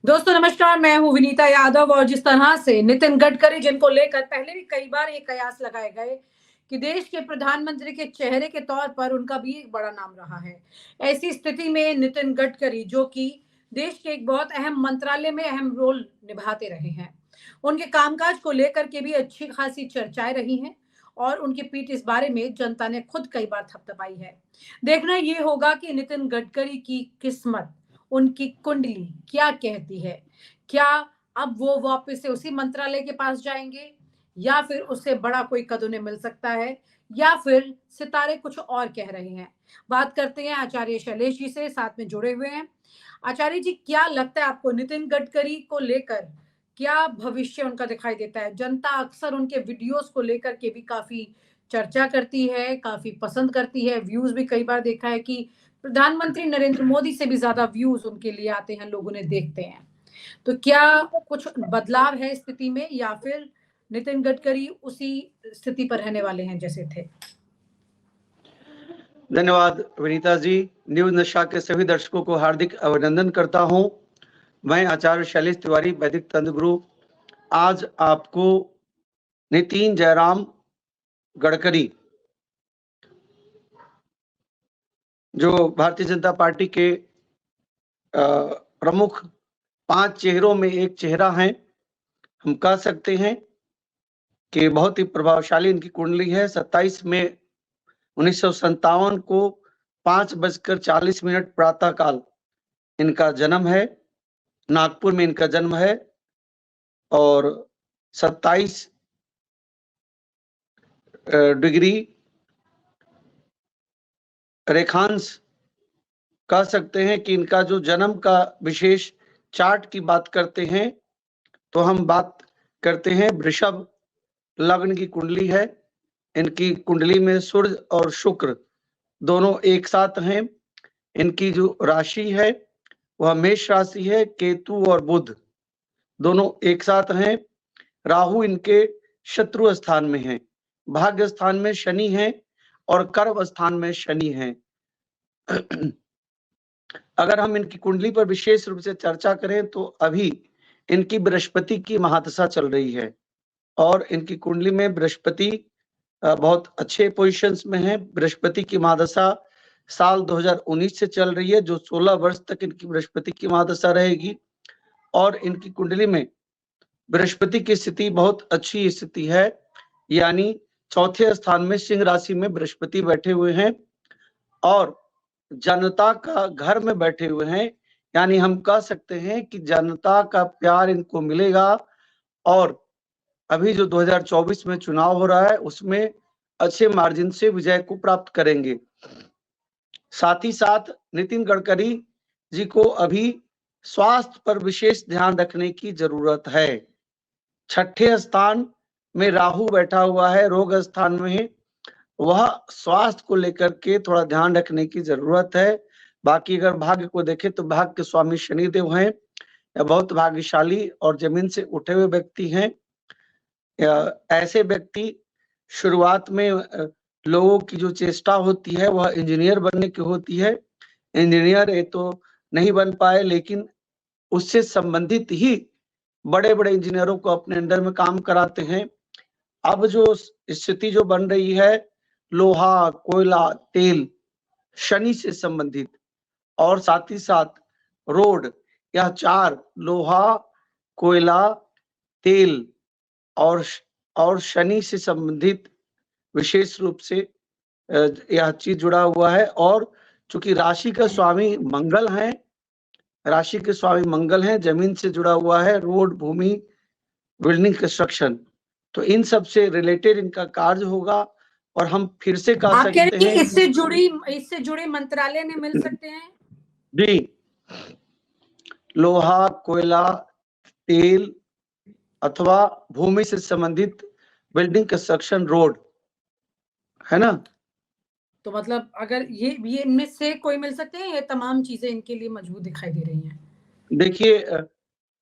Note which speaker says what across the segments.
Speaker 1: दोस्तों नमस्कार, मैं हूं विनीता यादव। और जिस तरह से नितिन गडकरी जिनको लेकर पहले भी कई बार ये कयास लगाए गए कि देश के प्रधानमंत्री के चेहरे के तौर पर उनका भी एक बड़ा नाम रहा है, ऐसी स्थिति में नितिन गडकरी जो कि देश के एक बहुत अहम मंत्रालय में अहम रोल निभाते रहे हैं, उनके कामकाज को लेकर के भी अच्छी खासी चर्चाएं रही हैं और उनकी पीठ इस बारे में जनता ने खुद कई बार थपथपाई है। देखना ये होगा कि नितिन गडकरी की किस्मत, उनकी कुंडली क्या कहती है। क्या अब वो वापस से उसी मंत्रालय के पास जाएंगे, या फिर उससे बड़ा कोई कद उन्हें मिल सकता है, या फिर सितारे कुछ और कह रहे हैं। बात करते हैं आचार्य शैलेश जी से, साथ में जुड़े हुए हैं। आचार्य जी, क्या लगता है आपको नितिन गडकरी को लेकर, क्या भविष्य उनका दिखाई देता है? जनता अक्सर उनके वीडियोस को लेकर के भी काफी चर्चा करती है, काफी पसंद करती है। व्यूज भी कई बार देखा है कि प्रधानमंत्री नरेंद्र मोदी से भी ज्यादा व्यूज उनके लिए आते हैं, लोग उन्हें देखते हैं। तो क्या कुछ बदलाव है स्थिति में, या फिर नितिन गडकरी उसी स्थिति पर रहने वाले हैं जैसे थे?
Speaker 2: धन्यवाद विनीता जी। न्यूज नशा के सभी दर्शकों को हार्दिक अभिनंदन करता हूं। मैं आचार्य शैलेश तिवारी, वैदिक तंत्र गुरु, आज आपको नितिन जयराम गडकरी, जो भारतीय जनता पार्टी के प्रमुख 5 चेहरों में एक चेहरा हैं, हम कह सकते हैं कि बहुत ही प्रभावशाली इनकी कुंडली है। 27 मई 1957 को 5:40 प्रातःकाल इनका जन्म है, नागपुर में इनका जन्म है। और 27 डिग्री रेखांश कह सकते हैं कि इनका जो जन्म का विशेष चार्ट की बात करते हैं तो हम बात करते हैं वृषभ लग्न की कुंडली है। इनकी कुंडली में सूर्य और शुक्र दोनों एक साथ हैं। इनकी जो राशि है वह मेष राशि है। केतु और बुध दोनों एक साथ हैं। राहु इनके शत्रु स्थान में है, भाग्य स्थान में शनि है और कर्म स्थान में शनि है। अगर हम इनकी कुंडली पर विशेष रूप से चर्चा करें तो अभी इनकी बृहस्पति की महादशा चल रही है और इनकी कुंडली में बृहस्पति बहुत अच्छे पोजीशंस में है। बृहस्पति की महादशा साल 2019 से चल रही है, जो 16 वर्ष तक इनकी बृहस्पति की महादशा रहेगी। और इनकी कुंडली में बृहस्पति की स्थिति बहुत अच्छी स्थिति है, यानी चौथे स्थान में सिंह राशि में बृहस्पति बैठे हुए हैं और जनता का घर में बैठे हुए हैं। यानी हम कह सकते हैं कि जनता का प्यार इनको मिलेगा और अभी जो 2024 में चुनाव हो रहा है उसमें अच्छे मार्जिन से विजय को प्राप्त करेंगे। साथ ही साथ नितिन गडकरी जी को अभी स्वास्थ्य पर विशेष ध्यान रखने की जरूरत है। 6ठे स्थान में राहु बैठा हुआ है, रोग स्थान में है, वह स्वास्थ्य को लेकर के थोड़ा ध्यान रखने की जरूरत है। बाकी अगर भाग्य को देखें तो भाग्य के स्वामी शनिदेव हैं, बहुत भाग्यशाली और जमीन से उठे हुए व्यक्ति हैं। ऐसे व्यक्ति शुरुआत में लोगों की जो चेष्टा होती है वह इंजीनियर बनने की होती है। इंजीनियर ये तो नहीं बन पाए, लेकिन उससे संबंधित ही बड़े बड़े इंजीनियरों को अपने अंडर में काम कराते हैं। अब जो स्थिति जो बन रही है, लोहा, कोयला, तेल, शनि से संबंधित और साथ ही साथ रोड, यह 4 लोहा, कोयला, तेल और शनि से संबंधित विशेष रूप से यह चीज जुड़ा हुआ है। और चूंकि राशि का स्वामी मंगल है, राशि के स्वामी मंगल हैं, जमीन से जुड़ा हुआ है, रोड, भूमि, बिल्डिंग, कंस्ट्रक्शन, तो इन सब से रिलेटेड इनका कार्य होगा। और हम फिर से कह सकते हैं
Speaker 1: इससे जुड़ी मंत्रालय ने मिल सकते हैं
Speaker 2: जी। लोहा, कोयला, तेल अथवा भूमि से संबंधित बिल्डिंग, कंस्ट्रक्शन, रोड, है ना।
Speaker 1: तो मतलब अगर ये इनमें से कोई मिल सकते हैं, ये तमाम चीजें इनके लिए मजबूत दिखाई दे रही हैं।
Speaker 2: देखिए,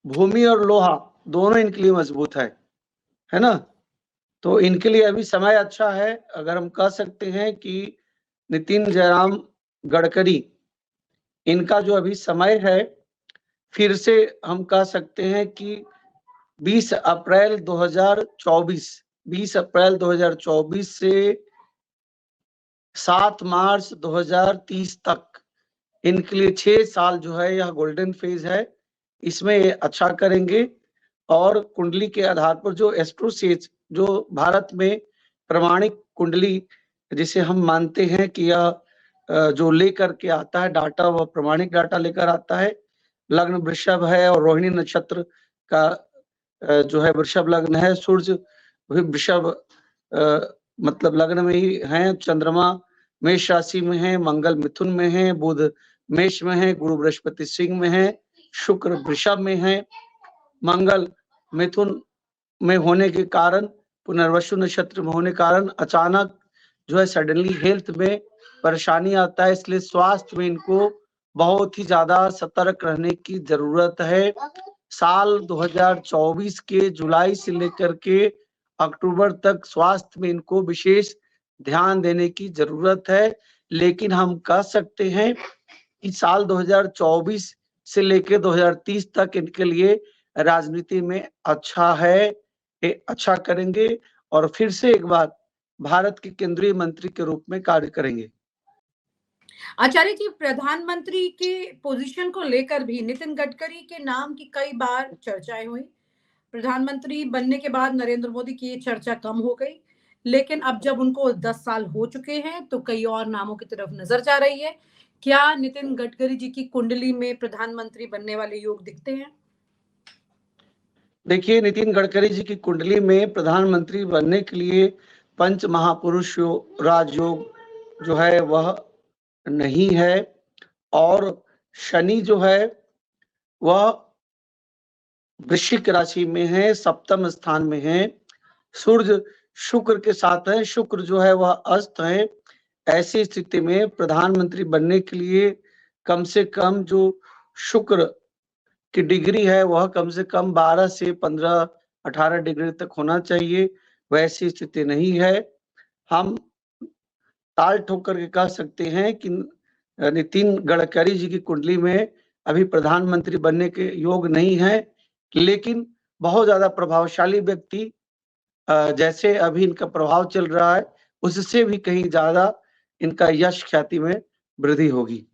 Speaker 2: भूमि और लोहा दोनों इनके लिए मजबूत है ना। तो इनके लिए अभी समय अच्छा है। अगर हम कह सकते हैं कि नितिन जयराम गडकरी, इनका जो अभी समय है फिर से हम कह सकते हैं कि 20 अप्रैल 2024 से 7 मार्च 2030 तक इनके लिए 6 साल जो है यह गोल्डन फेज है। इसमें ये अच्छा करेंगे और कुंडली के आधार पर जो एस्ट्रोसेज जो भारत में प्रमाणिक कुंडली जिसे हम मानते हैं कि यह जो लेकर के आता है डाटा, वह प्रमाणिक डाटा लेकर आता है। लग्न वृषभ है और रोहिणी नक्षत्र का जो है वृषभ लग्न है। सूर्य भी वृषभ मतलब लग्न में ही है। चंद्रमा मेष राशि में है, मंगल मिथुन में है, बुध मेष में है, गुरु बृहस्पति सिंह में है, शुक्र वृषभ में है। मंगल मिथुन में होने के कारण, पुनर्वसु नक्षत्र में होने के कारण अचानक जो है सडनली हेल्थ में परेशानी आता है, इसलिए स्वास्थ्य में इनको बहुत ही ज्यादा सतर्क रहने की जरूरत है। साल 2024 के जुलाई से लेकर के अक्टूबर तक स्वास्थ्य में इनको विशेष ध्यान देने की जरूरत है। लेकिन हम कह सकते हैं कि साल 2024 से लेकर 2030 तक इनके लिए राजनीति में अच्छा है, अच्छा करेंगे और फिर से एक बार भारत के केंद्रीय मंत्री के रूप में कार्य करेंगे।
Speaker 1: आचार्य जी, प्रधानमंत्री के पोजीशन को लेकर भी नितिन गडकरी के नाम की कई बार चर्चाएं हुई। प्रधानमंत्री बनने के बाद नरेंद्र मोदी की ये चर्चा कम हो गई, लेकिन अब जब उनको 10 साल हो चुके हैं तो कई और नामों की तरफ नजर जा रही है। क्या नितिन गडकरी जी की कुंडली में प्रधानमंत्री बनने वाले योग दिखते हैं?
Speaker 2: देखिए, नितिन गडकरी जी की कुंडली में प्रधानमंत्री बनने के लिए पंच महापुरुष राजयोग जो है वह नहीं है और शनि जो है वह वृश्चिक राशि में है, सप्तम स्थान में है। सूर्य शुक्र के साथ है, शुक्र जो है वह अस्त है। ऐसी स्थिति में प्रधानमंत्री बनने के लिए कम से कम जो शुक्र की डिग्री है वह कम से कम 12 से 15-18 डिग्री तक होना चाहिए। वैसी स्थिति नहीं है। हम ताल ठोक करके कह सकते हैं कि नितिन गडकरी जी की कुंडली में अभी प्रधानमंत्री बनने के योग नहीं है, लेकिन बहुत ज्यादा प्रभावशाली व्यक्ति जैसे अभी इनका प्रभाव चल रहा है उससे भी कहीं ज्यादा इनका यश ख्याति में वृद्धि होगी।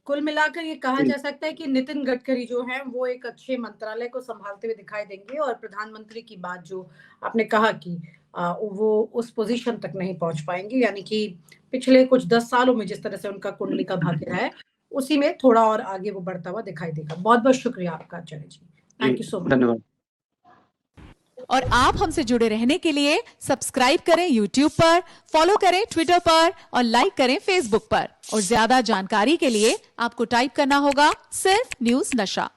Speaker 1: कुल मिलाकर ये कहा जा सकता है कि नितिन गडकरी जो है वो एक अच्छे मंत्रालय को संभालते हुए दिखाई देंगे और प्रधानमंत्री की बात जो आपने कहा कि वो उस पोजीशन तक नहीं पहुंच पाएंगे, यानी कि पिछले कुछ 10 सालों में जिस तरह से उनका कुंडली का भाग्य रहा है उसी में थोड़ा और आगे वो बढ़ता हुआ दिखाई देगा। बहुत बहुत शुक्रिया आपका आचार्य जी, थैंक यू सो मच।
Speaker 2: धन्यवाद।
Speaker 3: और आप हमसे जुड़े रहने के लिए सब्सक्राइब करें YouTube पर, फॉलो करें Twitter पर और लाइक करें Facebook पर। और ज्यादा जानकारी के लिए आपको टाइप करना होगा सिर्फ न्यूज़ नशा।